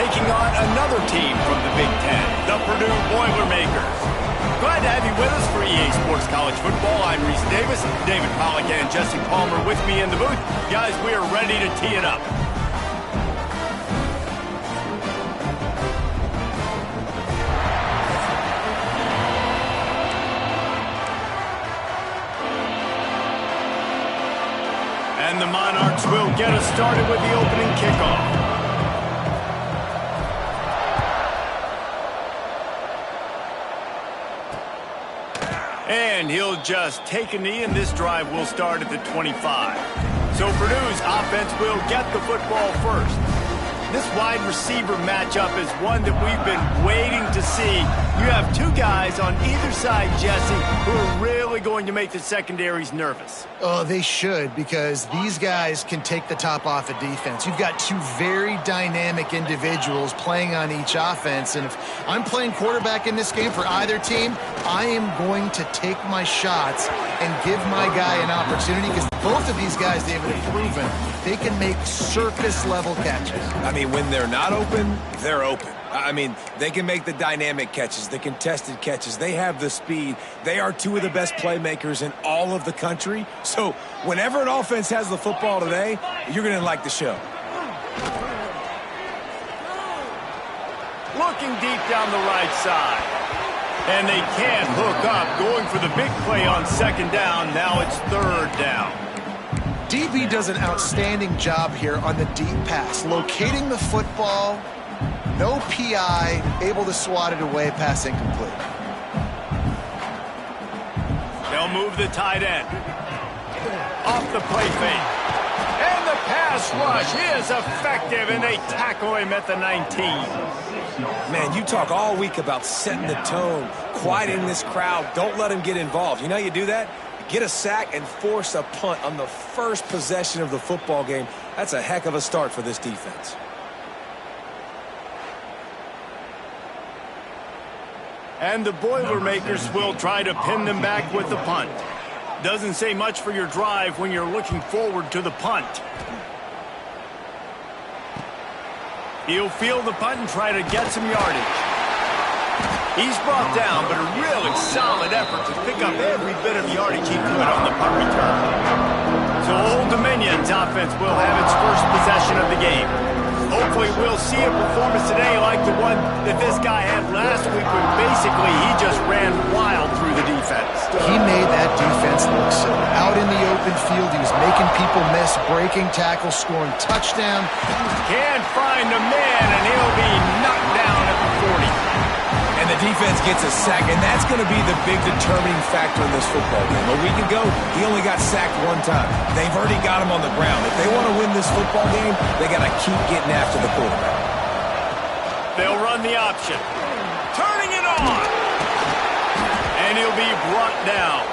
taking on another team from the Big Ten, the Purdue Boilermakers. Glad to have you with us for EA Sports College Football. I'm Reese Davis, David Pollack and Jesse Palmer with me in the booth. Guys, we are ready to tee it up. And the Monarchs will get us started with the opening kickoff. And he'll just take a knee, and this drive will start at the 25. So Purdue's offense will get the football first. This wide receiver matchup is one that we've been waiting to see. You have two guys on either side, Jesse, who are really going to make the secondaries nervous. Oh, they should, because these guys can take the top off a defense. You've got two very dynamic individuals playing on each offense, and if I'm playing quarterback in this game for either team, I am going to take my shots and give my guy an opportunity, because both of these guys, David, have proven they can make circus-level catches. I mean, when they're not open, they're open. I mean, they can make the dynamic catches, the contested catches. They have the speed. They are two of the best playmakers in all of the country. So whenever an offense has the football today, you're going to like the show. Looking deep down the right side. And they can't hook up, going for the big play on second down. Now it's third down. DB does an outstanding job here on the deep pass, locating the football, no PI, able to swat it away, pass incomplete. They'll move the tight end. Off the play fake. And the pass rush is effective, and they tackle him at the 19. Man, you talk all week about setting the tone, quieting this crowd. Don't let them get involved. You know how you do that? Get a sack and force a punt on the first possession of the football game. That's a heck of a start for this defense. And the Boilermakers will try to pin them back with the punt. Doesn't say much for your drive when you're looking forward to the punt. He'll field the punt and try to get some yardage. He's brought down, but a really solid effort to pick up every bit of yardage he could on the punt return. So Old Dominion's offense will have its first possession of the game. Hopefully we'll see a performance today like the one that this guy had last week when basically he just ran wild through the defense. He made that defense look silly. Out in the open field, he was making people miss, breaking tackles, scoring touchdown. Can't find a man, and he'll be knocked down at the 40. And the defense gets a sack, and that's going to be the big determining factor in this football game. A week ago, he only got sacked one time. They've already got him on the ground. If they want to win this football game, they got to keep getting after the quarterback. They'll run the option. Turning it on. And he'll be brought down.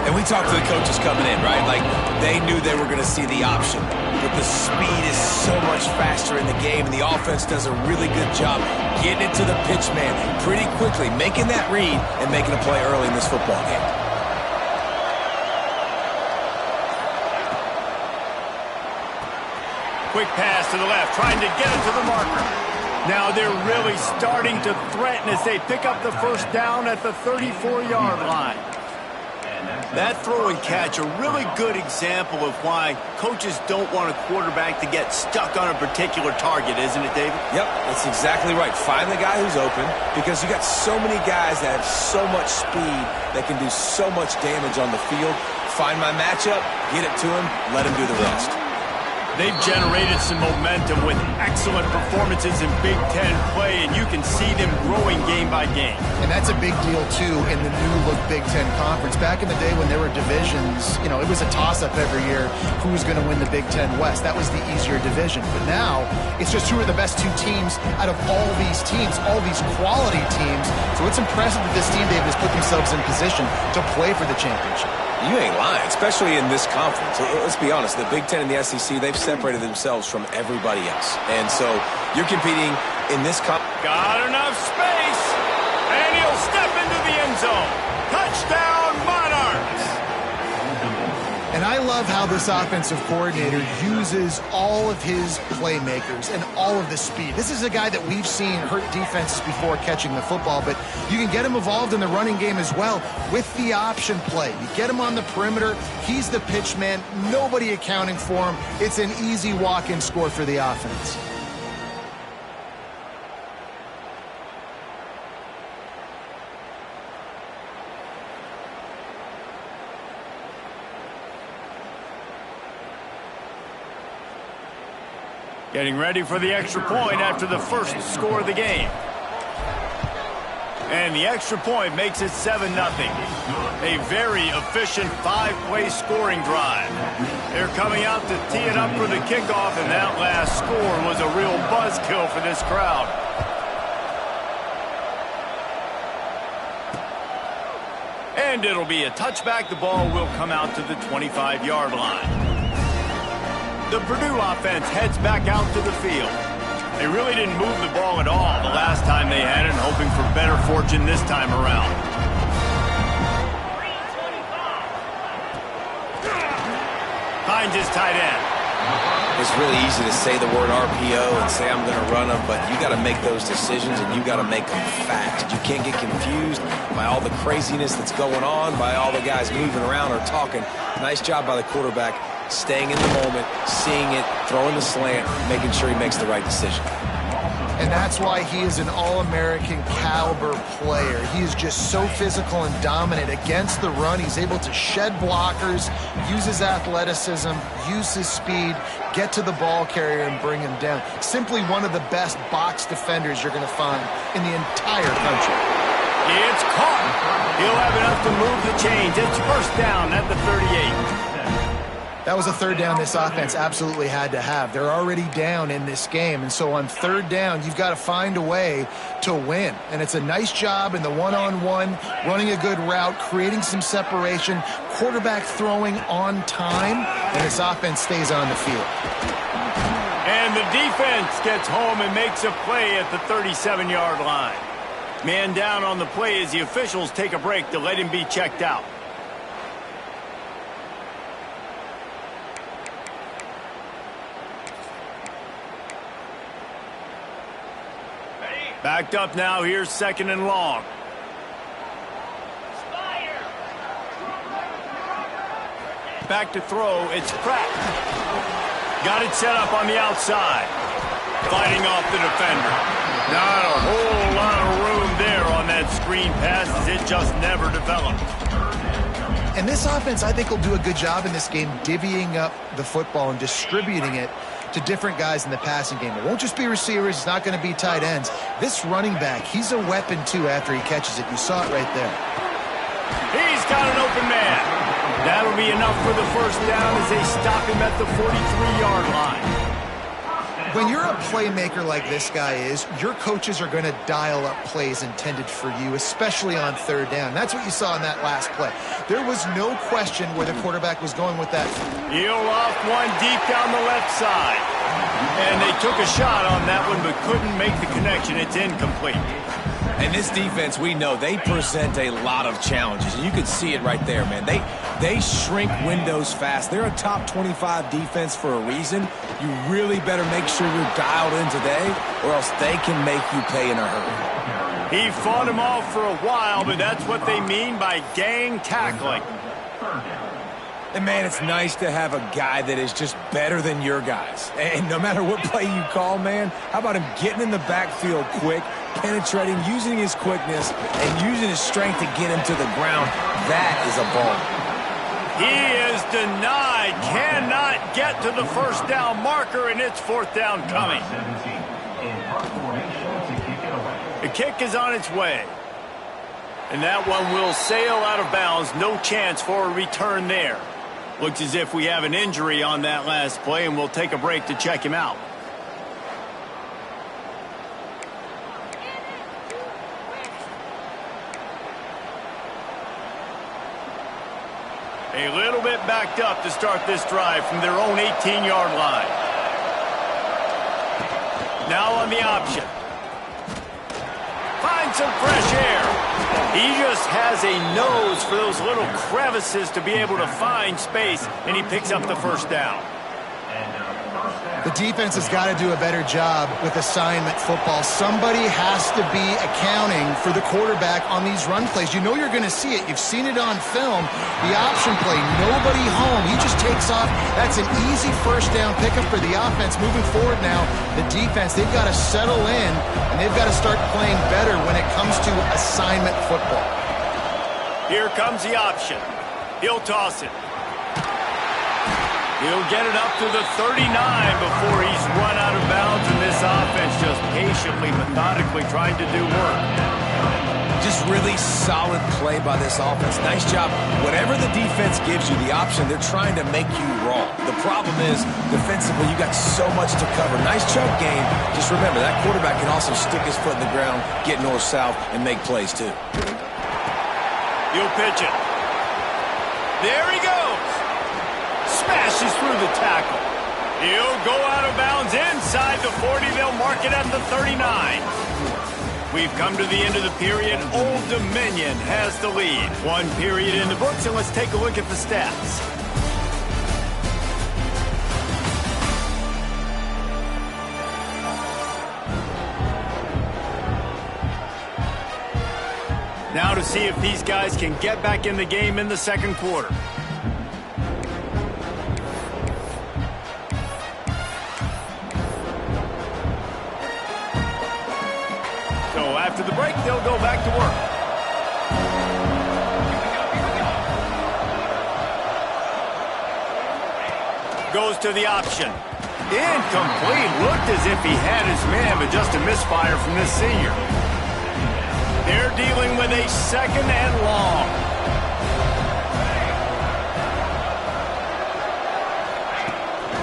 And we talked to the coaches coming in, right? Like, they knew they were going to see the option. But the speed is so much faster in the game, and the offense does a really good job getting it to the pitch man pretty quickly, making that read and making a play early in this football game. Quick pass to the left, trying to get it to the marker. Now they're really starting to threaten as they pick up the first down at the 34-yard line. That throw and catch, a really good example of why coaches don't want a quarterback to get stuck on a particular target, isn't it, David? Yep, that's exactly right. Find the guy who's open, because you got so many guys that have so much speed that can do so much damage on the field. Find my matchup, get it to him, let him do the rest. They've generated some momentum with excellent performances in Big Ten play, and you can see them growing game by game. And that's a big deal, too, in the new-look Big Ten Conference. Back in the day when there were divisions, you know, it was a toss-up every year who was going to win the Big Ten West. That was the easier division. But now, it's just who are the best two teams out of all these teams, all these quality teams. So it's impressive that this team, David, has put themselves in position to play for the championship. You ain't lying, especially in this conference. Let's be honest, the Big Ten and the SEC, they've separated themselves from everybody else. And so you're competing in this conference. Got enough space, and he'll step into the end zone. Touchdown, Monarchs! And And I love how this offensive coordinator uses all of his playmakers and all of the speed. This is a guy that we've seen hurt defenses before catching the football, but you can get him involved in the running game as well with the option play. You get him on the perimeter. He's the pitch man. Nobody accounting for him. It's an easy walk-in score for the offense. Getting ready for the extra point after the first score of the game. And the extra point makes it 7-0. A very efficient 5-play scoring drive. They're coming out to tee it up for the kickoff, and that last score was a real buzzkill for this crowd. And it'll be a touchback. The ball will come out to the 25-yard line. The Purdue offense heads back out to the field. They really didn't move the ball at all the last time they had it, hoping for better fortune this time around. Finds his tight end. It's really easy to say the word RPO and say I'm going to run them, but you got to make those decisions and you got to make them fast. You can't get confused by all the craziness that's going on, by all the guys moving around or talking. Nice job by the quarterback, staying in the moment, seeing it, throwing the slant, making sure he makes the right decision. And that's why he is an all-American caliber player. He is just so physical and dominant against the run. He's able to shed blockers, use his athleticism, use his speed, get to the ball carrier and bring him down. Simply one of the best box defenders you're going to find in the entire country. It's caught. He'll have enough to move the chains. It's first down at the 38. That was a third down this offense absolutely had to have. They're already down in this game, and so on third down, you've got to find a way to win. And it's a nice job in the one-on-one, running a good route, creating some separation, quarterback throwing on time, and this offense stays on the field. And the defense gets home and makes a play at the 37-yard line. Man down on the play as the officials take a break to let him be checked out. Backed up now, here's 2nd and long. Back to throw, it's Pratt. Got it set up on the outside. Fighting off the defender. Not a whole lot of room there on that screen pass as it just never developed. And this offense, I think, will do a good job in this game divvying up the football and distributing it to different guys in the passing game. It won't just be receivers. It's not going to be tight ends. This running back, he's a weapon, too, after he catches it. You saw it right there. He's got an open man. That'll be enough for the first down as they stop him at the 43-yard line. When you're a playmaker like this guy is, your coaches are going to dial up plays intended for you, especially on third down. That's what you saw in that last play. There was no question where the quarterback was going with that. He'll off one deep down the left side. And they took a shot on that one but couldn't make the connection. It's incomplete. And this defense, we know, they present a lot of challenges. And you can see it right there, man. They shrink windows fast. They're a top 25 defense for a reason. You really better make sure you're dialed in today, or else they can make you pay in a hurry. He fought him off for a while, but that's what they mean by gang tackling. And, man, it's nice to have a guy that is just better than your guys. And no matter what play you call, man, how about him getting in the backfield quick, penetrating, using his quickness, and using his strength to get him to the ground? That is a ball. He is denied, cannot get to the first down marker, and it's 4th down coming. The kick is on its way. And that one will sail out of bounds. No chance for a return there. Looks as if we have an injury on that last play, and we'll take a break to check him out. A little bit backed up to start this drive from their own 18-yard line. Now on the option. Find some fresh air. He just has a nose for those little crevices to be able to find space, and he picks up the first down. The defense has got to do a better job with assignment football. Somebody has to be accounting for the quarterback on these run plays. You know you're going to see it. You've seen it on film. The option play, nobody home. He just takes off. That's an easy first down pickup for the offense. Moving forward now, the defense, they've got to settle in, and they've got to start playing better when it comes to assignment football. Here comes the option. He'll toss it. He'll get it up to the 39 before he's run out of bounds, and this offense just patiently, methodically trying to do work. Just really solid play by this offense. Nice job. Whatever the defense gives you, the option, they're trying to make you wrong. The problem is, defensively, you got so much to cover. Nice chunk game. Just remember, that quarterback can also stick his foot in the ground, get north-south, and make plays, too. He'll pitch it. There he goes. Smashes through the tackle. He'll go out of bounds inside the 40. They'll mark it at the 39. We've come to the end of the period. Old Dominion has the lead. One period in the books, and let's take a look at the stats. Now to see if these guys can get back in the game in the second quarter. After the break, they'll go back to work. Goes to the option. Incomplete. Looked as if he had his man, but just a misfire from this senior. They're dealing with a second and long.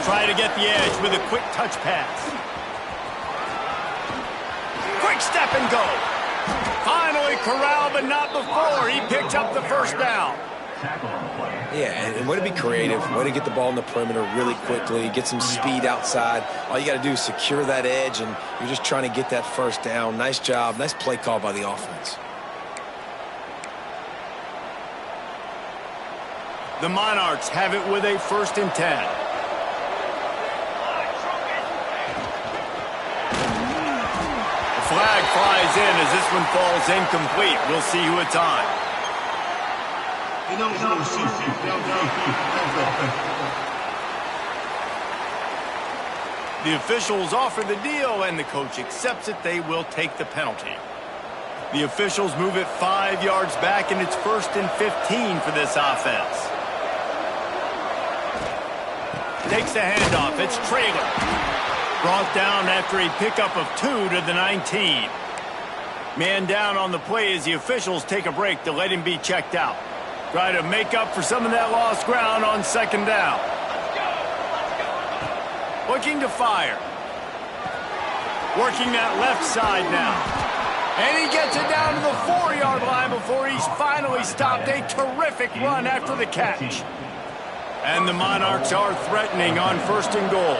Try to get the edge with a quick touch pass. Quick step and go. Finally corralled, but not before. He picked up the first down. Yeah, and way to be creative, way to get the ball in the perimeter really quickly, get some speed outside. All you got to do is secure that edge, and you're just trying to get that first down. Nice job, nice play call by the offense. The Monarchs have it with a 1st and 10. Flag flies in as this one falls incomplete. We'll see who it's on. The officials offer the deal, and the coach accepts it. They will take the penalty. The officials move it 5 yards back, and it's 1st and 15 for this offense. Takes the handoff. It's Traylor. Brought down after a pickup of 2 to the 19. Man down on the play as the officials take a break to let him be checked out. Try to make up for some of that lost ground on 2nd down. Looking to fire. Working that left side now. And he gets it down to the 4-yard line before he's finally stopped. A terrific run after the catch. And the Monarchs are threatening on 1st and goal.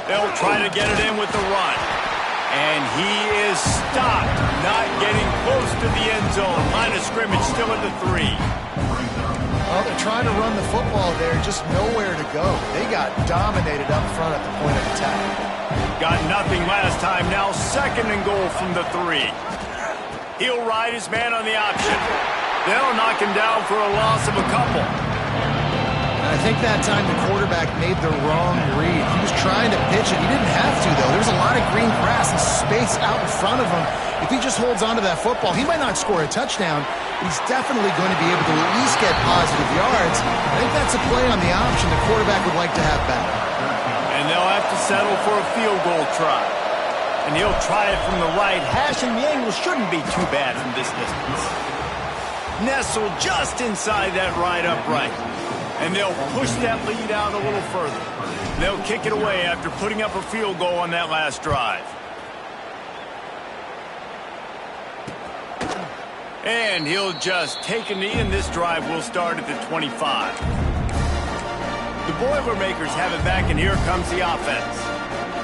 They'll try to get it in with the run. And he is stopped, not getting close to the end zone. Line of scrimmage still at the 3. Well, they're trying to run the football there, just nowhere to go. They got dominated up front at the point of attack. Got nothing last time. Now 2nd and goal from the 3. He'll ride his man on the option. They'll knock him down for a loss of a couple. I think that time the quarterback made the wrong read. He was trying to pitch it. He didn't have to, though. There's a lot of green grass and space out in front of him. If he just holds on to that football, he might not score a touchdown, but he's definitely going to be able to at least get positive yards. I think that's a play on the option the quarterback would like to have back. And they'll have to settle for a field goal try. And he'll try it from the right hash, and the angle shouldn't be too bad from this distance. Nestled just inside that right upright. And they'll push that lead out a little further. They'll kick it away after putting up a field goal on that last drive. And he'll just take a knee, and this drive will start at the 25. The Boilermakers have it back, and here comes the offense.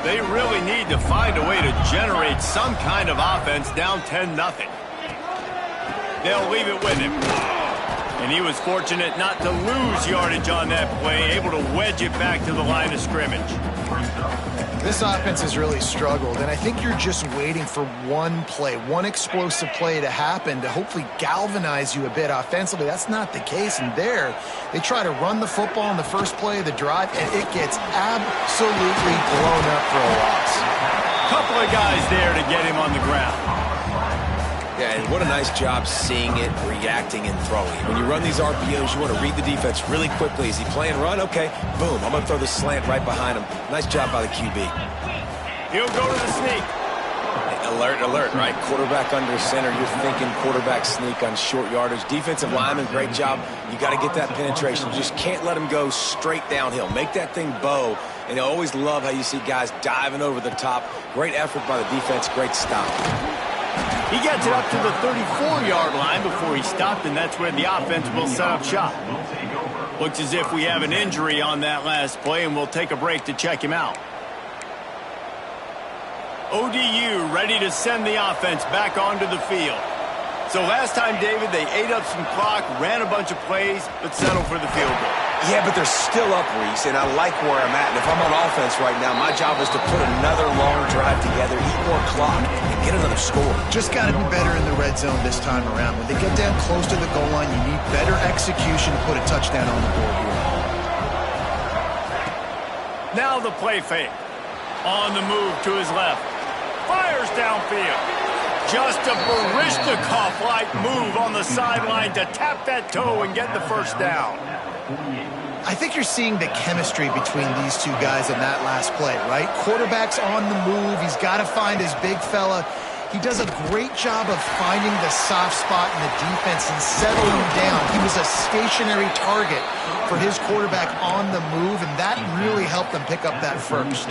They really need to find a way to generate some kind of offense down 10-0. They'll leave it with him. And he was fortunate not to lose yardage on that play, able to wedge it back to the line of scrimmage. This offense has really struggled, and I think you're just waiting for one play, one explosive play to happen to hopefully galvanize you a bit offensively. That's not the case, and there they try to run the football in the first play of the drive, and it gets absolutely blown up for a loss. Couple of guys there to get him on the ground. Yeah, and what a nice job seeing it, reacting, and throwing. When you run these RPOs, you want to read the defense really quickly. Is he playing run? Okay, boom. I'm going to throw the slant right behind him. Nice job by the QB. He'll go to the sneak. Alert, alert, right? Quarterback under center. You're thinking quarterback sneak on short yardage. Defensive lineman, great job. You got to get that penetration. You just can't let him go straight downhill. Make that thing bow. And I always love how you see guys diving over the top. Great effort by the defense. Great stop. He gets it up to the 34-yard line before he stopped, and that's where the offense will set up shop. Looks as if we have an injury on that last play, and we'll take a break to check him out. ODU ready to send the offense back onto the field. So last time, David, they ate up some clock, ran a bunch of plays, but settled for the field goal. Yeah, but they're still up, Reese, and I like where I'm at. And if I'm on offense right now, my job is to put another long drive together, eat more clock, and get another score. Just got to be better in the red zone this time around. When they get down close to the goal line, you need better execution to put a touchdown on the board here. Now the play fake. On the move to his left. Fires downfield. Just a Baryshnikov-like move on the sideline to tap that toe and get the first down. I think you're seeing the chemistry between these two guys in that last play, right? Quarterback's on the move. He's got to find his big fella. He does a great job of finding the soft spot in the defense and settling down. He was a stationary target for his quarterback on the move, and that really helped them pick up that first.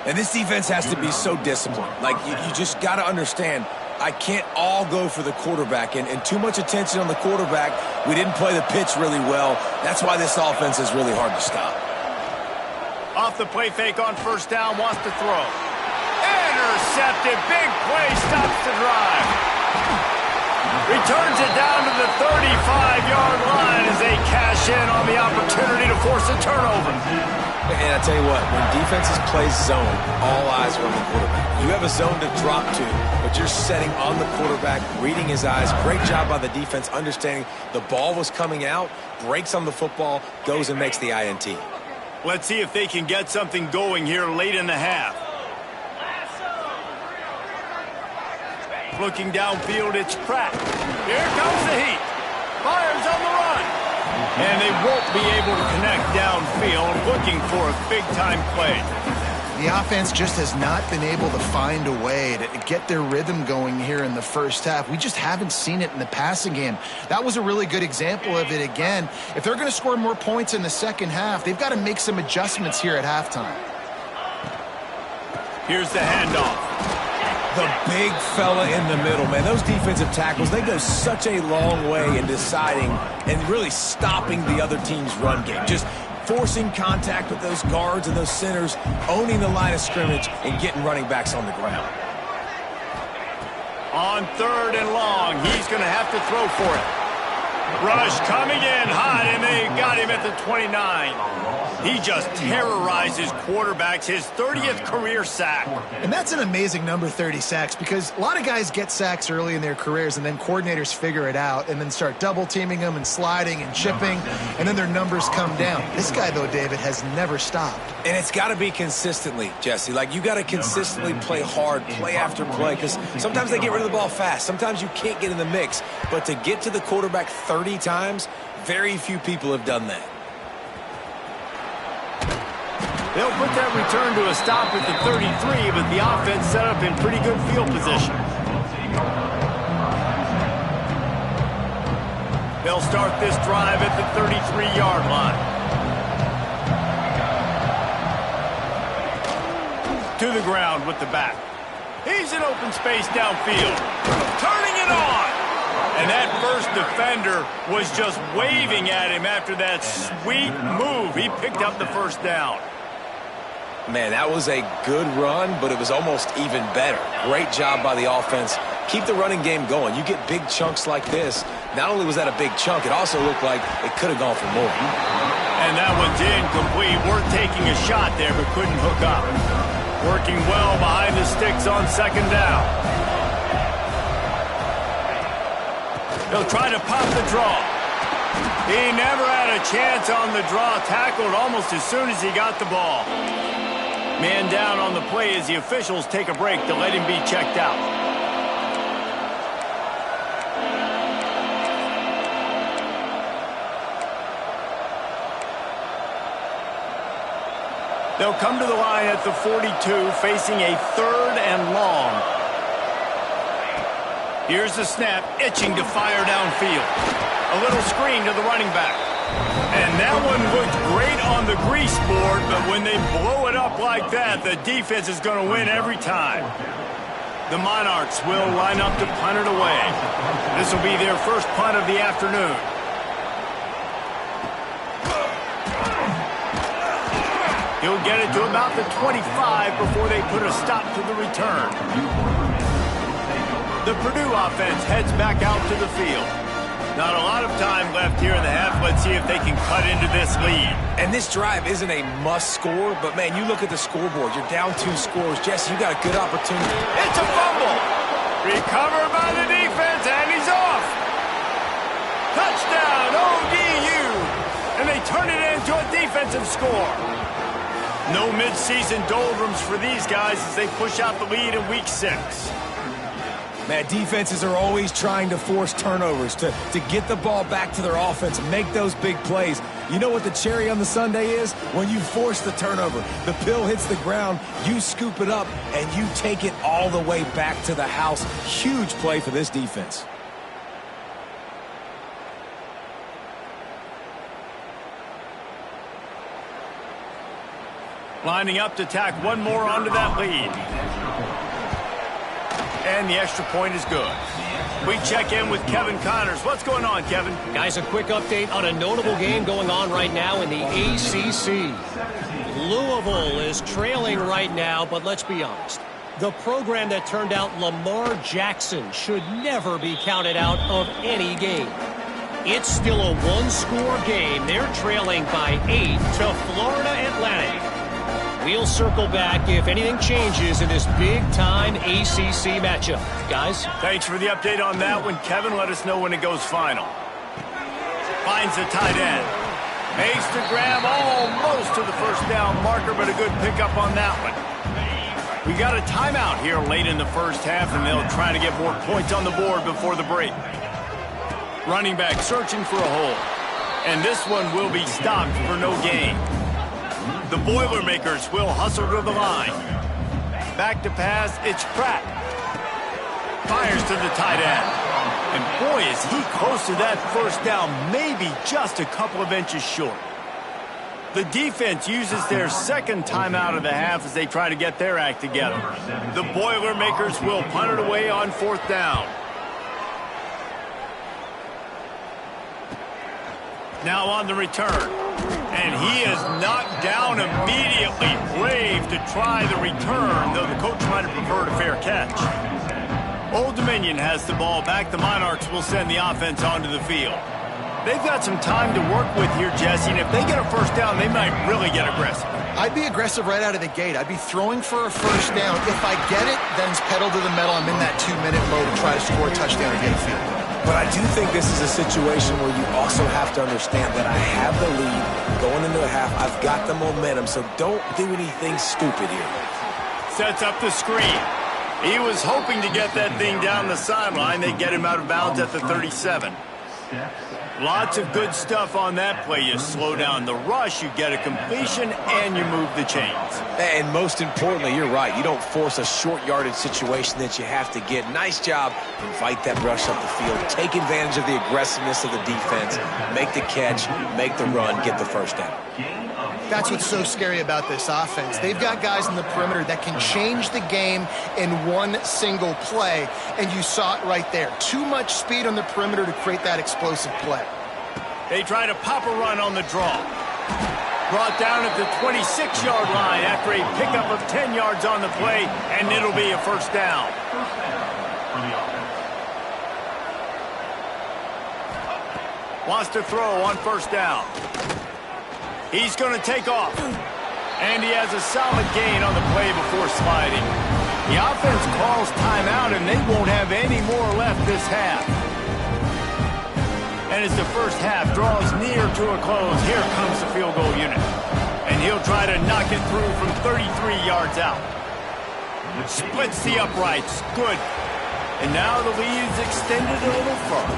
And this defense has to be so disciplined. Like, you just got to understand, I can't all go for the quarterback. And too much attention on the quarterback. We didn't play the pitch really well. That's why this offense is really hard to stop. Off the play fake on first down, wants to throw. Intercepted. Big play, stops the drive. Returns it down to the 35-yard line as they cash in on the opportunity to force a turnover. And I tell you what, when defenses play zone, all eyes are on the quarterback. You have a zone to drop to, but you're setting on the quarterback, reading his eyes. Great job by the defense, understanding the ball was coming out, breaks on the football, goes and makes the INT. Let's see if they can get something going here late in the half. Looking downfield, it's Pratt. Here comes the heat. Fires on the run. And they won't be able to connect downfield, looking for a big-time play. The offense just has not been able to find a way to get their rhythm going here in the first half. We just haven't seen it in the passing game. That was a really good example of it again. If they're going to score more points in the second half, they've got to make some adjustments here at halftime. Here's the handoff. The big fella in the middle, man. Those defensive tackles, they go such a long way in deciding and really stopping the other team's run game. Just forcing contact with those guards and those centers, owning the line of scrimmage, and getting running backs on the ground. On third and long, he's going to have to throw for it. Rush coming in hot, and they got him at the 29. He just terrorizes quarterbacks, his 30th career sack. And that's an amazing number, 30 sacks, because a lot of guys get sacks early in their careers, and then coordinators figure it out and then start double-teaming them and sliding and chipping, and then their numbers come down. This guy, though, David, has never stopped. And it's got to be consistently, Jesse. Like, you got to consistently play hard, play after play, because sometimes they get rid of the ball fast. Sometimes you can't get in the mix. But to get to the quarterback 30 times, very few people have done that. They'll put that return to a stop at the 33, but the offense set up in pretty good field position. They'll start this drive at the 33-yard line. To the ground with the back. He's in open space downfield. Turning it on. And that first defender was just waving at him after that sweet move. He picked up the first down. Man, that was a good run, but it was almost even better. Great job by the offense. Keep the running game going. You get big chunks like this. Not only was that a big chunk, it also looked like it could have gone for more. And that one's incomplete. Worth taking a shot there, but couldn't hook up. Working well behind the sticks on second down. He'll try to pop the draw. He never had a chance on the draw. Tackled almost as soon as he got the ball. Man down on the play as the officials take a break to let him be checked out. They'll come to the line at the 42, facing a 3rd and long. Here's the snap, itching to fire downfield. A little screen to the running back. And that one looked great on the grease board, but when they blow it up like that, the defense is going to win every time. The Monarchs will line up to punt it away. This will be their first punt of the afternoon. He'll get it to about the 25 before they put a stop to the return. The Purdue offense heads back out to the field. Not a lot of time left here in the half. Let's see if they can cut into this lead. And this drive isn't a must score, but, man, you look at the scoreboard. You're down 2 scores. Jesse, you got a good opportunity. It's a fumble. Recovered by the defense, and he's off. Touchdown, ODU. And they turn it into a defensive score. No midseason doldrums for these guys as they push out the lead in Week 6. Man, defenses are always trying to force turnovers to get the ball back to their offense and make those big plays. You know what the cherry on the sundae is? When you force the turnover, the pill hits the ground, you scoop it up, and you take it all the way back to the house. Huge play for this defense. Lining up to tack one more onto that lead. And the extra point is good. We check in with Kevin Connors. What's going on, Kevin? Guys, a quick update on a notable game going on right now in the ACC. Louisville is trailing right now, but let's be honest. The program that turned out Lamar Jackson should never be counted out of any game. It's still a one-score game. They're trailing by 8 to Florida Atlantic. We'll circle back if anything changes in this big-time ACC matchup. Guys? Thanks for the update on that one, Kevin. Let us know when it goes final. Finds the tight end. Makes the grab almost to the first down marker, but a good pickup on that one. We got a timeout here late in the first half, and they'll try to get more points on the board before the break. Running back searching for a hole. And this one will be stopped for no gain. The Boilermakers will hustle to the line. Back to pass, it's Pratt. Fires to the tight end. And boy, is he close to that first down, maybe just a couple of inches short. The defense uses their second timeout of the half as they try to get their act together. The Boilermakers will punt it away on 4th down. Now on the return. And he is knocked down immediately. Brave to try the return, though the coach might have preferred a fair catch. Old Dominion has the ball back. The Monarchs will send the offense onto the field. They've got some time to work with here, Jesse, and if they get a first down, they might really get aggressive. I'd be aggressive right out of the gate. I'd be throwing for a first down. If I get it, then it's pedal to the metal. I'm in that 2-minute mode to try to score a touchdown or get a field. But I do think this is a situation where you also have to understand that I have the lead going into the half. I've got the momentum, so don't do anything stupid here. Sets up the screen. He was hoping to get that thing down the sideline. They get him out of bounds at the 37. Lots of good stuff on that play. You slow down the rush, you get a completion, and you move the chains. And most importantly, you're right. You don't force a short yardage situation that you have to get. Nice job. Invite that rush up the field. Take advantage of the aggressiveness of the defense. Make the catch, make the run, get the first down. That's what's so scary about this offense. They've got guys in the perimeter that can change the game in one single play, and you saw it right there. Too much speed on the perimeter to create that explosive play. They try to pop a run on the draw. Brought down at the 26-yard line after a pickup of 10 yards on the play, and it'll be a first down. Wants to throw on first down. He's going to take off. And he has a solid gain on the play before sliding. The offense calls timeout, and they won't have any more left this half. And as the first half draws near to a close, here comes the field goal unit. And he'll try to knock it through from 33 yards out. Splits the uprights. Good. And now the lead is extended a little further.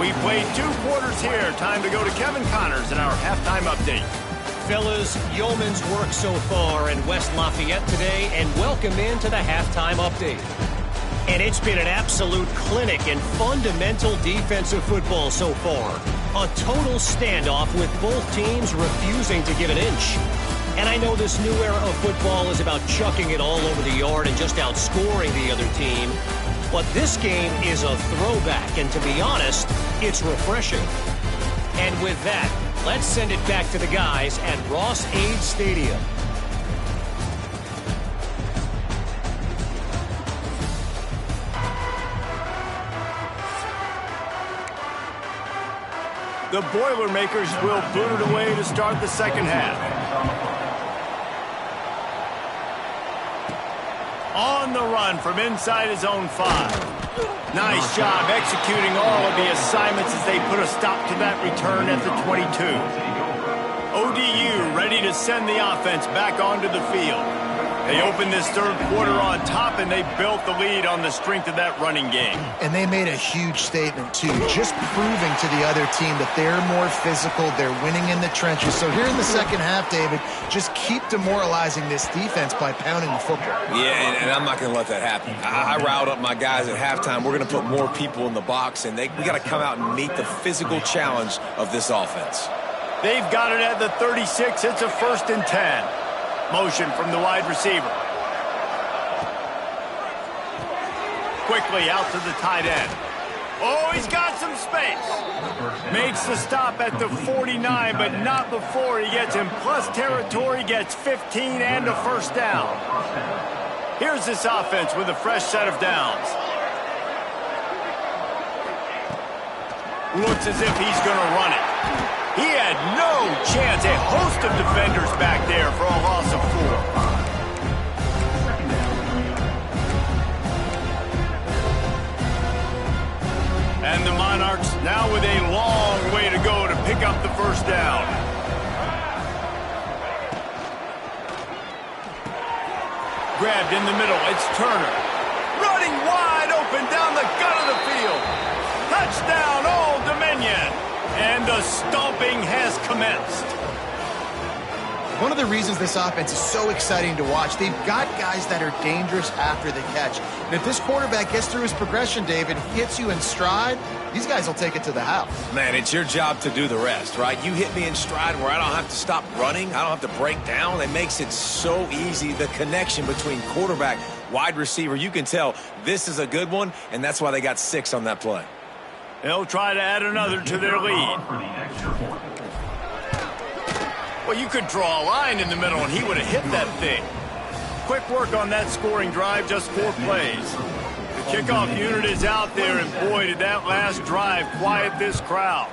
We played 2 quarters here. Time to go to Kevin Connors in our halftime update. Fellas, yeoman's work so far in West Lafayette today, and welcome into the halftime update. And it's been an absolute clinic in fundamental defensive football so far. A total standoff with both teams refusing to give an inch. And I know this new era of football is about chucking it all over the yard and just outscoring the other team. But this game is a throwback, and to be honest, it's refreshing. And with that, let's send it back to the guys at Ross-Ade Stadium. The Boilermakers will boot it away to start the second half. On the run from inside his own 5. Nice job executing all of the assignments as they put a stop to that return at the 22. ODU ready to send the offense back onto the field. They opened this third quarter on top, and they built the lead on the strength of that running game. And they made a huge statement, too, just proving to the other team that they're more physical, they're winning in the trenches. So here in the second half, David, just keep demoralizing this defense by pounding the football. Yeah, and I'm not going to let that happen. I riled up my guys at halftime. We're going to put more people in the box, and we got to come out and meet the physical challenge of this offense. They've got it at the 36. It's a 1st and 10. Motion from the wide receiver. Quickly out to the tight end. Oh, he's got some space. Makes the stop at the 49, but not before he gets in plus territory, gets 15 and a first down. Here's this offense with a fresh set of downs. Looks as if he's going to run it. He had no chance. A host of defenders back there for a loss of 4. And the Monarchs now with a long way to go to pick up the first down. Grabbed in the middle. It's Turner. Running wide open down the gut of the field. Touchdown, Old Dominion. And the stomping has commenced. One of the reasons this offense is so exciting to watch, they've got guys that are dangerous after the catch. And if this quarterback gets through his progression, David, hits you in stride, these guys will take it to the house. Man, it's your job to do the rest, right? You hit me in stride where I don't have to stop running. I don't have to break down. It makes it so easy. The connection between quarterback, wide receiver, you can tell this is a good one, and that's why they got 6 on that play. They'll try to add another to their lead. Well, you could draw a line in the middle, and he would have hit that thing. Quick work on that scoring drive, just 4 plays. The kickoff unit is out there, and boy, did that last drive quiet this crowd.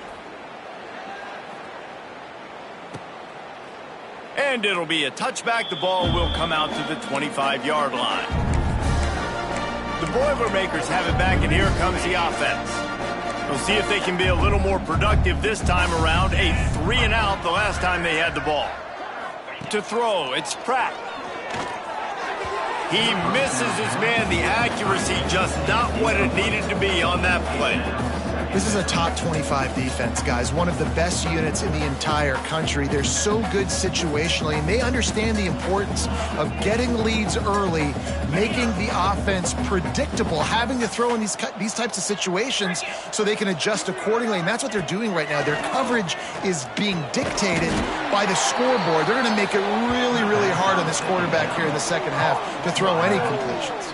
And it'll be a touchback. The ball will come out to the 25-yard line. The Boilermakers have it back, and here comes the offense. We'll see if they can be a little more productive this time around. A 3-and-out the last time they had the ball. To throw, it's Pratt. He misses his man. The accuracy just not what it needed to be on that play. This is a top 25 defense, guys. One of the best units in the entire country. They're so good situationally, and they understand the importance of getting leads early, making the offense predictable, having to throw in these types of situations so they can adjust accordingly, and that's what they're doing right now. Their coverage is being dictated by the scoreboard. They're going to make it really, really hard on this quarterback here in the second half to throw any completions.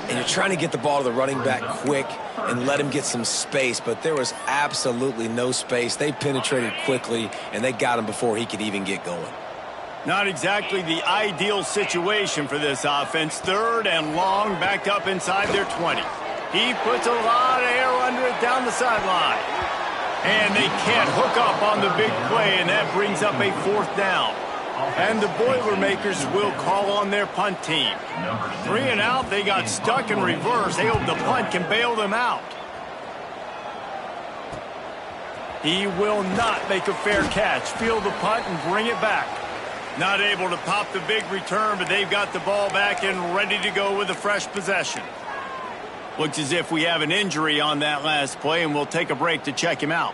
and you're trying to get the ball to the running back quick and let him get some space, but there was absolutely no space. They penetrated quickly, and they got him before he could even get going. Not exactly the ideal situation for this offense. 3rd and long, backed up inside their 20. He puts a lot of air under it down the sideline. And they can't hook up on the big play, and that brings up a 4th down. And the Boilermakers will call on their punt team. 3 and out, they got stuck in reverse. They hope the punt can bail them out. He will not make a fair catch. Field the punt and bring it back. Not able to pop the big return, but they've got the ball back and ready to go with a fresh possession. Looks as if we have an injury on that last play, and we'll take a break to check him out.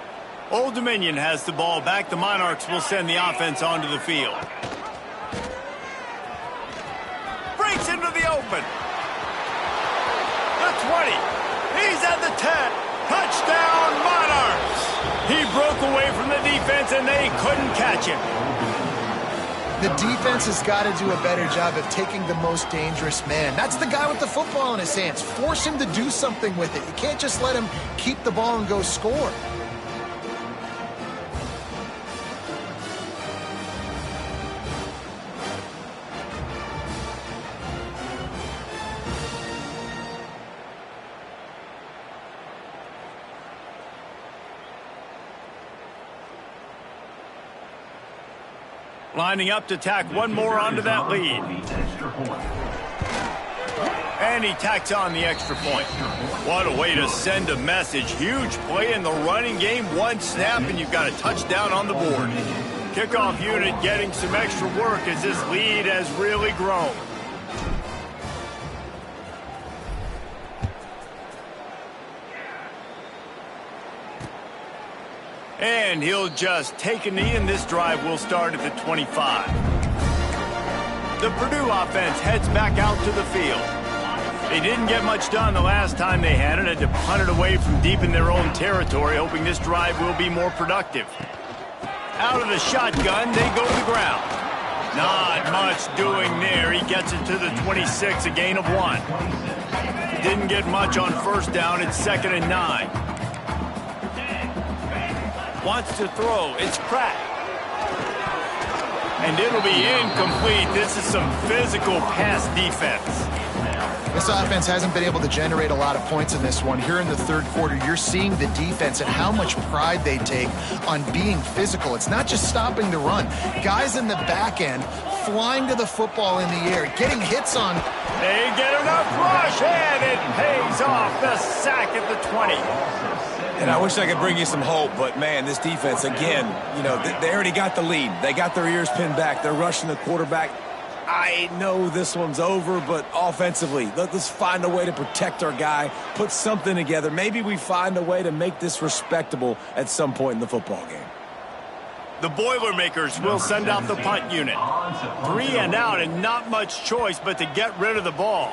Old Dominion has the ball back. The Monarchs will send the offense onto the field. Breaks into the open. The 20. He's at the 10. Touchdown, Monarchs. He broke away from the defense, and they couldn't catch him. The defense has got to do a better job of taking the most dangerous man. That's the guy with the football in his hands. Force him to do something with it. You can't just let him keep the ball and go score. Lining up to tack one more onto that lead. And he tacks on the extra point. What a way to send a message. Huge play in the running game. 1 snap and you've got a touchdown on the board. Kickoff unit getting some extra work as this lead has really grown. And he'll just take a knee, and this drive will start at the 25. The Purdue offense heads back out to the field. They didn't get much done the last time they had to punt it away from deep in their own territory, hoping this drive will be more productive. Out of the shotgun, they go to the ground. Not much doing there. He gets it to the 26, a gain of 1. Didn't get much on 1st down. It's 2nd and 9. Wants to throw. It's Pratt. And it'll be incomplete. This is some physical pass defense. This offense hasn't been able to generate a lot of points in this one. Here in the 3rd quarter, you're seeing the defense and how much pride they take on being physical. It's not just stopping the run. Guys in the back end flying to the football in the air, getting hits on. They get enough rush, and it pays off. The sack at the 20. And I wish I could bring you some hope, but, man, this defense, again, you know, they already got the lead. They got their ears pinned back. They're rushing the quarterback. I know this one's over, but offensively, let's find a way to protect our guy, put something together. Maybe we find a way to make this respectable at some point in the football game. The Boilermakers will send out the punt unit. 3 and out, and not much choice but to get rid of the ball.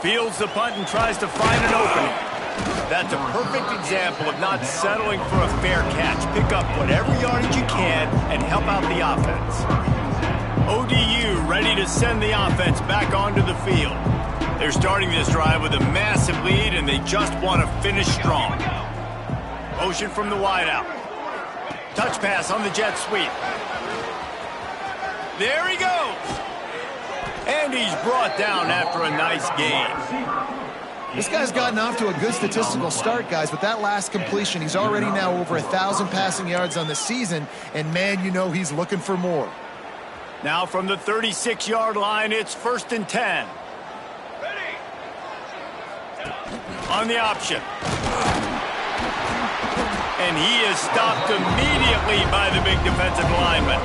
Fields the punt and tries to find an opening. That's a perfect example of not settling for a fair catch. Pick up whatever yardage you can and help out the offense. ODU ready to send the offense back onto the field. They're starting this drive with a massive lead, and they just want to finish strong. Motion from the wideout. Touch pass on the jet sweep. There he goes. And he's brought down after a nice gain. This guy's gotten off to a good statistical start, guys. With that last completion, he's already now over 1,000 passing yards on the season. And, man, you know he's looking for more. Now from the 36-yard line, it's 1st and 10. On the option. And he is stopped immediately by the big defensive lineman.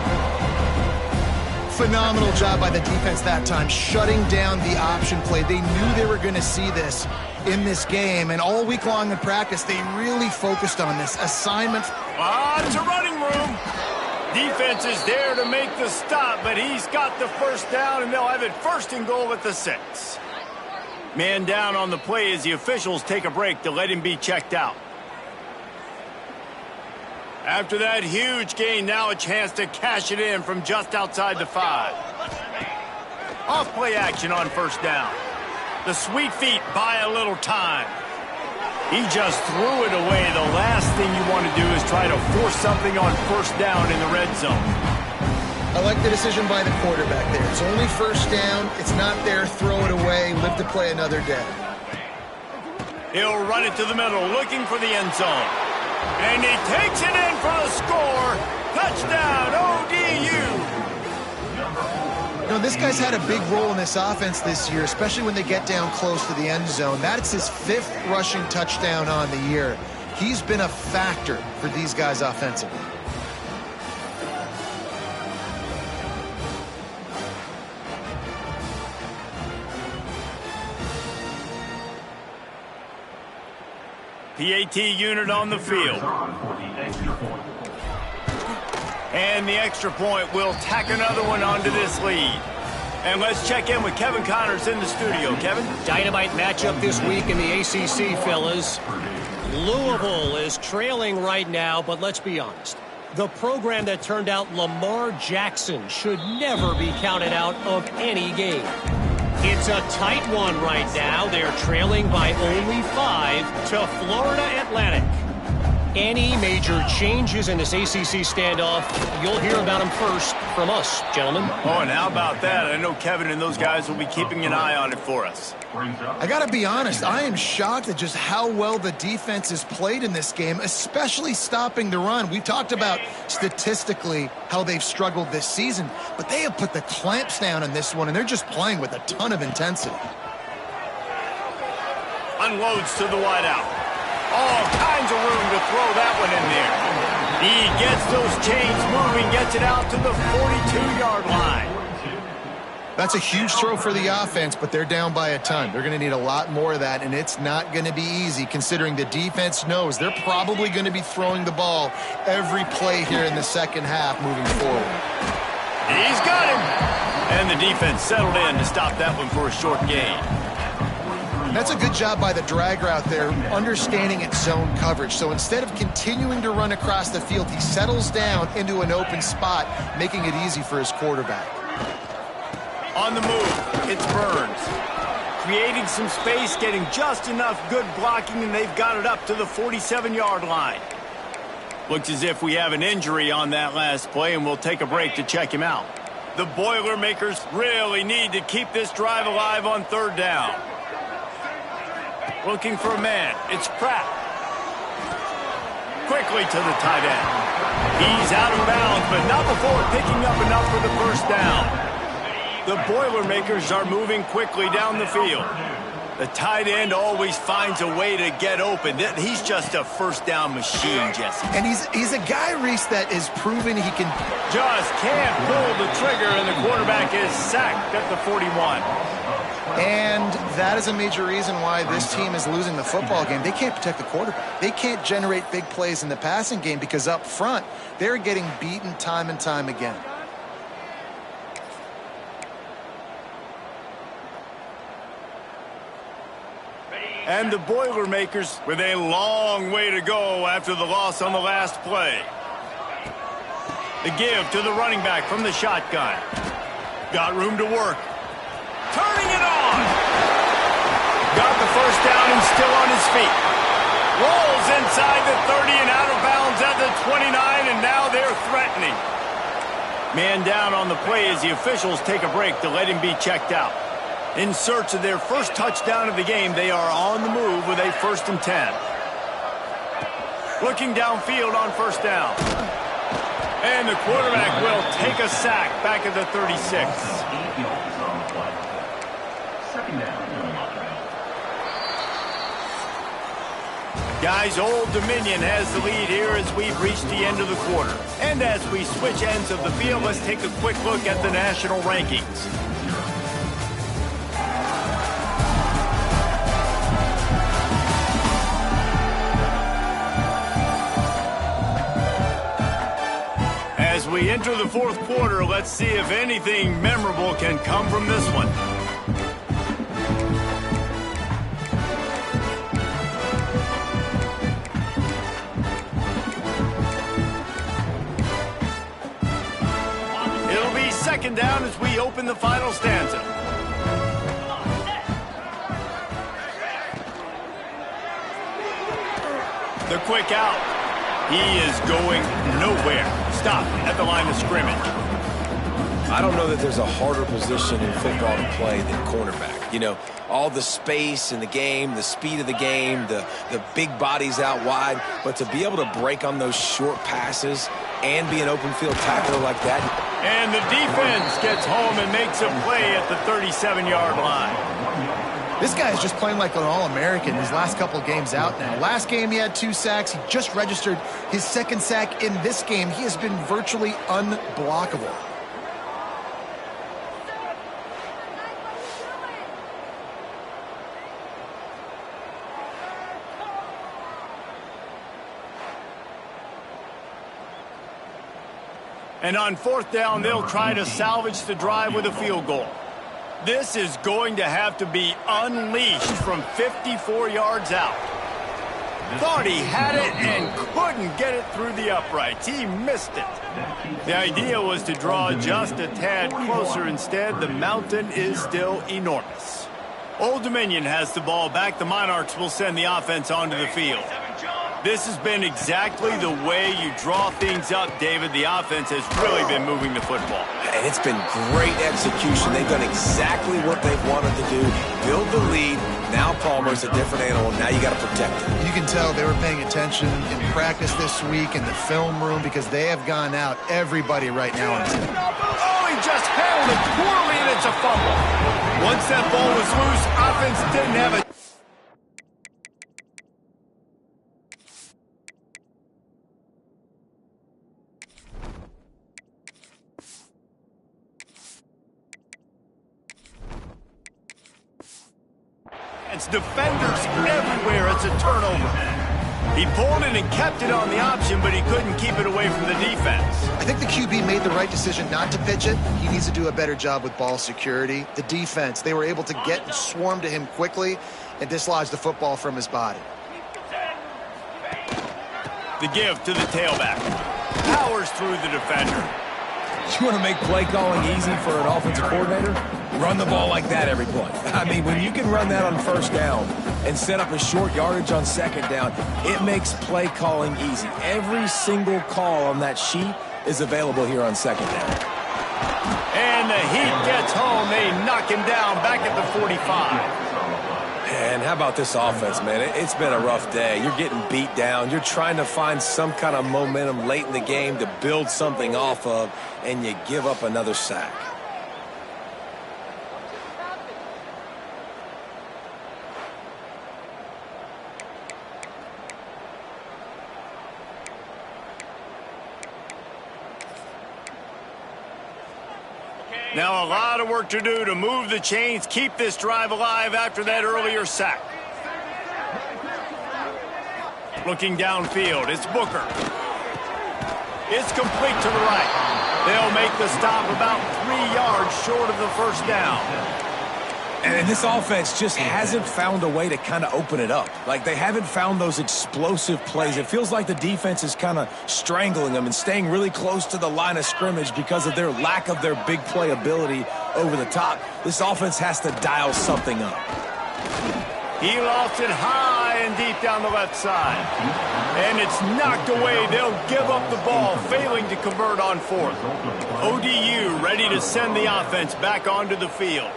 Phenomenal job by the defense that time, shutting down the option play. They knew they were going to see this in this game, and all week long in practice, they really focused on this assignment. It's a running room. Defense is there to make the stop, but he's got the 1st down, and they'll have it 1st and goal at the 6. Man down on the play as the officials take a break to let him be checked out. After that huge gain, now a chance to cash it in from just outside the 5. Off play action on first down. The sweet feet buy a little time. He just threw it away. The last thing you want to do is try to force something on first down in the red zone. I like the decision by the quarterback there. It's only first down. It's not there. Throw it away. Live to play another day. He'll run it to the middle, looking for the end zone. And he takes it in for the score. Touchdown, ODU. You know, this guy's had a big role in this offense this year, especially when they get down close to the end zone. That's his 5th rushing touchdown on the year. He's been a factor for these guys offensively. PAT unit on the field. And the extra point will tack another one onto this lead. And let's check in with Kevin Connors in the studio. Kevin? Dynamite matchup this week in the ACC, fellas. Louisville is trailing right now, but let's be honest. The program that turned out Lamar Jackson should never be counted out of any game. It's a tight one right now. They're trailing by only 5 to Florida Atlantic. Any major changes in this ACC standoff, you'll hear about them first from us, gentlemen. Oh, and how about that? I know Kevin and those guys will be keeping an eye on it for us. I got to be honest, I am shocked at just how well the defense has played in this game, especially stopping the run. We talked about statistically how they've struggled this season, but they have put the clamps down in this one, and they're just playing with a ton of intensity. Unloads to the wideout. All kinds of room to throw that one in there. He gets those chains moving, gets it out to the 42-yard line. That's a huge throw for the offense, but they're down by a ton. They're going to need a lot more of that, and it's not going to be easy considering the defense knows they're probably going to be throwing the ball every play here in the second half moving forward. He's got him. And the defense settled in to stop that one for a short gain. That's a good job by the drag route there, understanding its zone coverage. So instead of continuing to run across the field, he settles down into an open spot, making it easy for his quarterback. On the move, it's Burns. Creating some space, getting just enough good blocking, and they've got it up to the 47-yard line. Looks as if we have an injury on that last play, and we'll take a break to check him out. The Boilermakers really need to keep this drive alive on third down. Looking for a man. It's Pratt. Quickly to the tight end. He's out of bounds, but not before picking up enough for the first down. The Boilermakers are moving quickly down the field. The tight end always finds a way to get open. He's just a first down machine, Jesse. And he's a guy, Reese, that is proven he can... Just can't pull the trigger, and the quarterback is sacked at the 41. And that is a major reason why this team is losing the football game. They can't protect the quarterback. They can't generate big plays in the passing game because up front, they're getting beaten time and time again. And the Boilermakers with a long way to go after the loss on the last play. The give to the running back from the shotgun. Got room to work. Turning it on. Got the first down and still on his feet. Rolls inside the 30 and out of bounds at the 29, and now they're threatening. Man down on the play as the officials take a break to let him be checked out. In search of their first touchdown of the game, they are on the move with a 1st and 10. Looking downfield on first down. And the quarterback will take a sack back at the 36. Guys, Old Dominion has the lead here as we've reached the end of the quarter. And as we switch ends of the field, let's take a quick look at the national rankings. As we enter the fourth quarter, let's see if anything memorable can come from this one. 2nd down as we open the final stanza. The quick out. He is going nowhere. Stop at the line of scrimmage. I don't know that there's a harder position in football to play than cornerback. You know, all the space in the game, the speed of the game, the big bodies out wide. But to be able to break on those short passes and be an open field tackler like that. And the defense gets home and makes a play at the 37-yard line. This guy is just playing like an All-American his last couple games out now. Last game he had 2 sacks. He just registered his 2nd sack in this game. He has been virtually unblockable. And on 4th down, they'll try to salvage the drive with a field goal. This is going to have to be unleashed from 54 yards out. Thought he had it and couldn't get it through the uprights. He missed it. The idea was to draw just a tad closer. Instead, the mountain is still enormous. Old Dominion has the ball back. The Monarchs will send the offense onto the field. This has been exactly the way you draw things up, David. The offense has really been moving the football. And it's been great execution. They've done exactly what they've wanted to do. Build the lead. Now Palmer's a different animal. Now you got to protect him. You can tell they were paying attention in practice this week in the film room because they have gone out everybody right now on the team. Oh, he just handled it poorly, and it's a fumble. Once that ball was loose, offense didn't have a defenders everywhere. It's a turnover. He pulled it and kept it on the option, but he couldn't keep it away from the defense. I think the QB made the right decision not to pitch it. He needs to do a better job with ball security. The defense, they were able to get and swarm to him quickly and dislodge the football from his body. The give to the tailback. Powers through the defender. You want to make play calling easy for an offensive coordinator? Run the ball like that every play. I mean, when you can run that on 1st down and set up a short yardage on 2nd down, it makes play calling easy. Every single call on that sheet is available here on 2nd down. And the Heat gets home. They knock him down back at the 45. And how about this offense, man? It's been a rough day. You're getting beat down. You're trying to find some kind of momentum late in the game to build something off of, and you give up another sack. Now a lot of work to do to move the chains, keep this drive alive after that earlier sack. Looking downfield, it's Booker. It's complete to the right. They'll make the stop about 3 yards short of the 1st down. And this offense just hasn't found a way to kind of open it up. Like, they haven't found those explosive plays. It feels like the defense is kind of strangling them and staying really close to the line of scrimmage because of their lack of their big play ability over the top. This offense has to dial something up. He lost it high and deep down the left side. And it's knocked away. They'll give up the ball, failing to convert on 4th. ODU ready to send the offense back onto the field.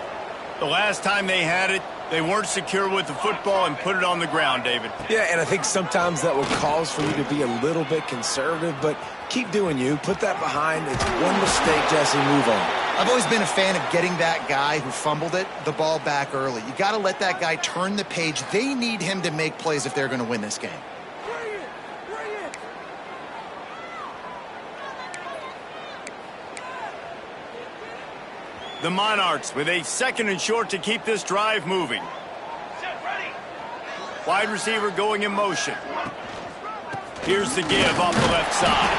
The last time they had it, they weren't secure with the football and put it on the ground, David. Yeah, and I think sometimes that will cause for you to be a little bit conservative, but keep doing you. Put that behind. It's one mistake, Jesse. Move on. I've always been a fan of getting that guy who fumbled it, the ball back early. You got to let that guy turn the page. They need him to make plays if they're going to win this game. The Monarchs with a 2nd and short to keep this drive moving. Wide receiver going in motion. Here's the give off the left side.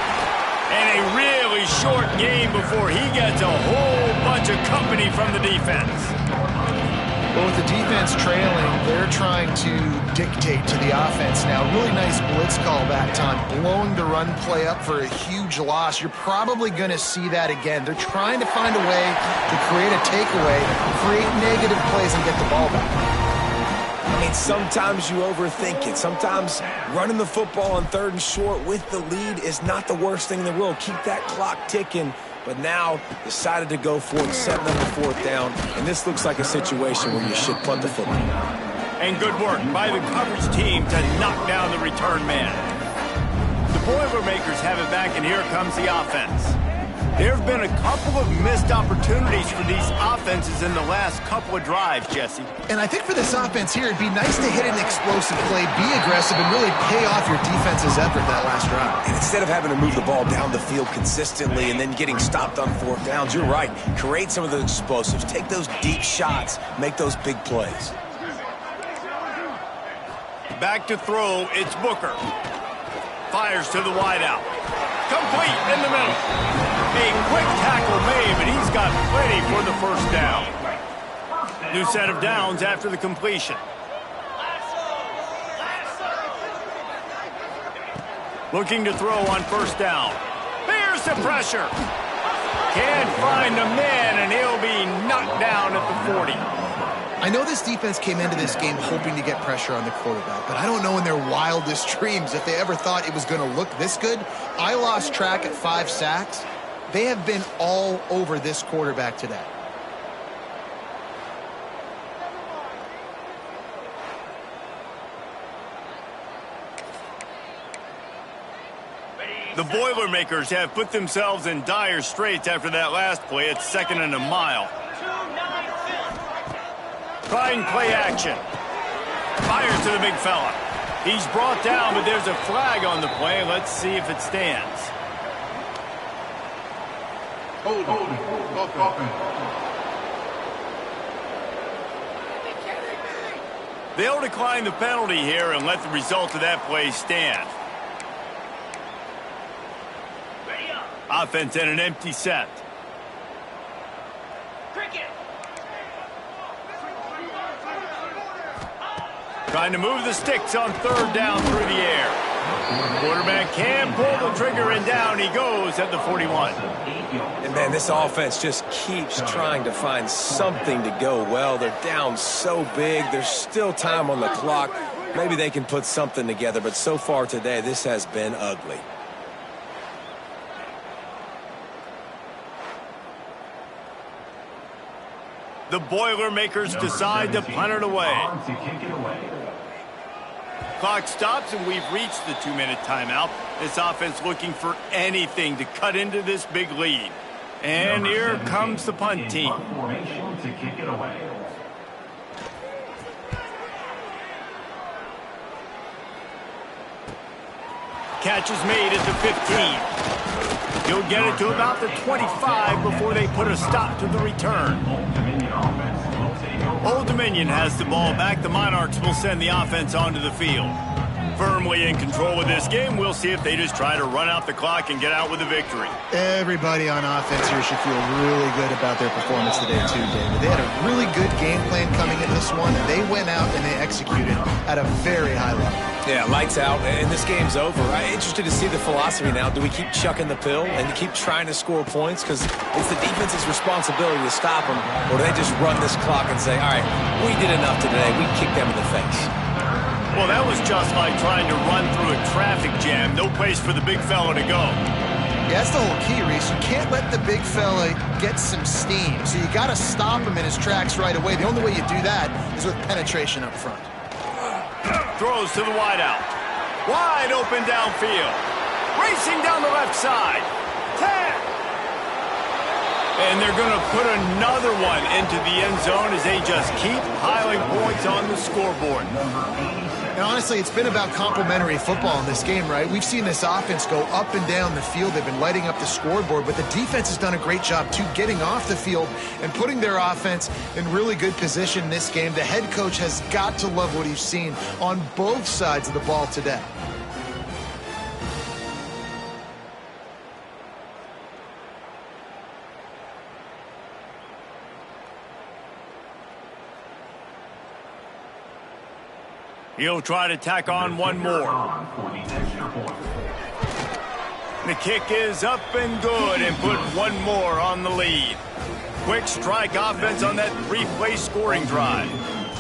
And a really short game before he gets a whole bunch of company from the defense. Well, with the defense trailing, they're trying to dictate to the offense now. Really nice blitz call that time, blowing the run play up for a huge loss. You're probably going to see that again. They're trying to find a way to create a takeaway, create negative plays, and get the ball back. I mean, sometimes you overthink it. Sometimes running the football on 3rd and short with the lead is not the worst thing in the world. Keep that clock ticking. But now decided to go for it, setting up the 4th down. And this looks like a situation where you should punt the football. And good work by the coverage team to knock down the return man. The Boilermakers have it back, and here comes the offense. There have been a couple of missed opportunities for these offenses in the last couple of drives, Jesse. And I think for this offense here, it'd be nice to hit an explosive play, be aggressive, and really pay off your defense's effort that last drive. And instead of having to move the ball down the field consistently and then getting stopped on 4th downs, you're right. Create some of those explosives. Take those deep shots. Make those big plays. Back to throw, it's Booker. Fires to the wideout. Complete in the middle. A quick tackle made, but he's got plenty for the 1st down. New set of downs after the completion. Looking to throw on 1st down. Here's the pressure. Can't find a man, and he'll be knocked down at the 40. I know this defense came into this game hoping to get pressure on the quarterback, but I don't know in their wildest dreams if they ever thought it was going to look this good. I lost track at 5 sacks. They have been all over this quarterback today. The Boilermakers have put themselves in dire straits after that last play. It's 2nd and a mile. Trying play action. Fires to the big fella. He's brought down, but there's a flag on the play. Let's see if it stands. Hold. They'll decline the penalty here and let the result of that play stand. Offense in an empty set. Trying to move the sticks on 3rd down through the air. Quarterback can pull the trigger, and down he goes at the 41. And, man, this offense just keeps trying to find something to go well. They're down so big. There's still time on the clock. Maybe they can put something together, but so far today, this has been ugly. The Boilermakers decide to punt it away. Clock stops, and we've reached the 2-minute timeout. This offense looking for anything to cut into this big lead. And here comes the punt team. Catch is made at the 15. He'll get it to about the 25 before they put a stop to the return. Old Dominion has the ball back. The Monarchs will send the offense onto the field. Firmly in control of this game. We'll see if they just try to run out the clock and get out with a victory. Everybody on offense here should feel really good about their performance today too, David. They had a really good game plan coming into this one, and they went out and they executed at a very high level. Yeah, lights out, and this game's over. I'm interested to see the philosophy now. Do we keep chucking the pill and keep trying to score points? Because it's the defense's responsibility to stop them, or do they just run this clock and say, all right, we did enough today. We kicked them in the face. Well, that was just like trying to run through a traffic jam. No place for the big fella to go. Yeah, that's the whole key, Reese. You can't let the big fella get some steam. So you got to stop him in his tracks right away. The only way you do that is with penetration up front. Throws to the wideout. Wide open downfield. Racing down the left side. 10. And they're going to put another one into the end zone as they just keep piling points on the scoreboard. And honestly, it's been about complementary football in this game, right? We've seen this offense go up and down the field. They've been lighting up the scoreboard, but the defense has done a great job, too, getting off the field and putting their offense in really good position in this game. The head coach has got to love what he's seen on both sides of the ball today. He'll try to tack on one more. The kick is up and good and put one more on the lead. Quick strike offense on that three-play scoring drive.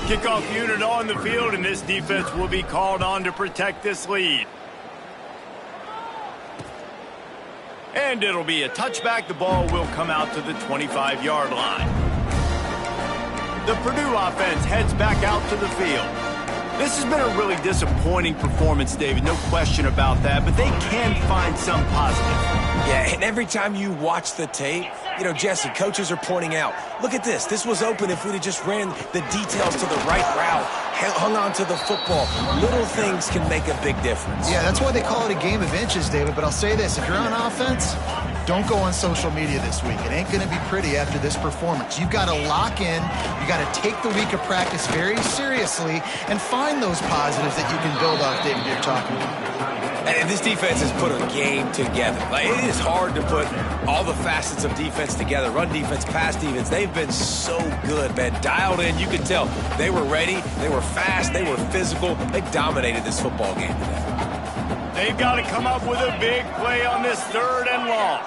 Kickoff unit on the field, and this defense will be called on to protect this lead. And it'll be a touchback. The ball will come out to the 25-yard line. The Purdue offense heads back out to the field. This has been a really disappointing performance, David, no question about that, but they can find some positive. Yeah, and every time you watch the tape, you know, Jesse, coaches are pointing out, look at this. This was open if we'd have just ran the details to the right route, hung on to the football. Little things can make a big difference. Yeah, that's why they call it a game of inches, David, but I'll say this. If you're on offense, don't go on social media this week. It ain't going to be pretty after this performance. You've got to lock in. You got to take the week of practice very seriously and find those positives that you can build off, David, you're talking about. And this defense has put a game together. Like, it is hard to put all the facets of defense together. Run defense, pass defense. They've been so good, man. Dialed in. You could tell they were ready. They were fast. They were physical. They dominated this football game today. They've got to come up with a big play on this 3rd and long.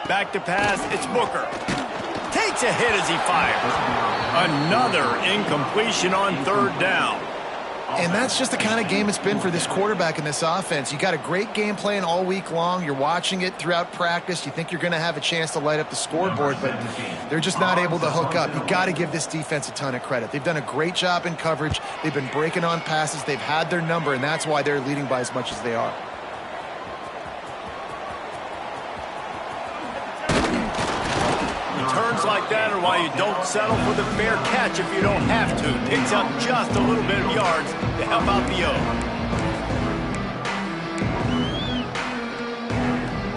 Back to pass. It's Booker. Takes a hit as he fires. Another incompletion on 3rd down. And that's just the kind of game it's been for this quarterback in this offense. You got a great game plan all week long. You're watching it throughout practice. You think you're going to have a chance to light up the scoreboard, but they're just not able to hook up. You got to give this defense a ton of credit. They've done a great job in coverage. They've been breaking on passes. They've had their number, and that's why they're leading by as much as they are. Returns like that are why you don't settle for the fair catch if you don't have to. Picks up just a little bit of yards to help out the O.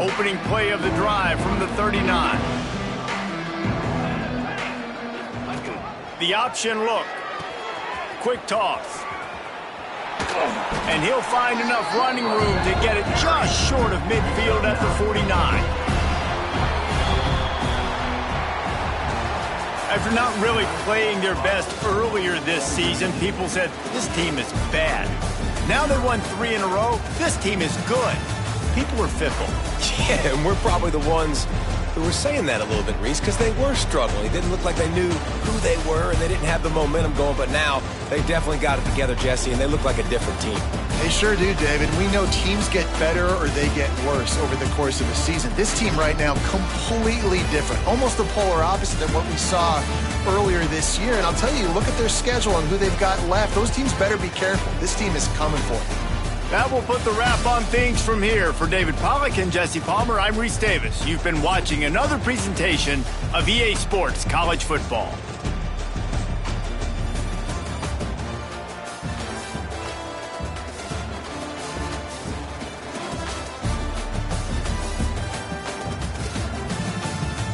Opening play of the drive from the 39. The option look. Quick toss. And he'll find enough running room to get it just short of midfield at the 49. After not really playing their best earlier this season, people said, this team is bad. Now they won 3 in a row. This team is good. People are fickle. Yeah, and we're probably the ones who were saying that a little bit, Reese, because they were struggling. It didn't look like they knew who they were, and they didn't have the momentum going. But now they definitely got it together, Jesse, and they look like a different team. They sure do, David. We know teams get better or they get worse over the course of a season. This team right now, completely different. Almost the polar opposite than what we saw earlier this year. And I'll tell you, look at their schedule and who they've got left. Those teams better be careful. This team is coming for them. That will put the wrap on things from here. For David Pollack and Jesse Palmer, I'm Reese Davis. You've been watching another presentation of EA Sports College Football.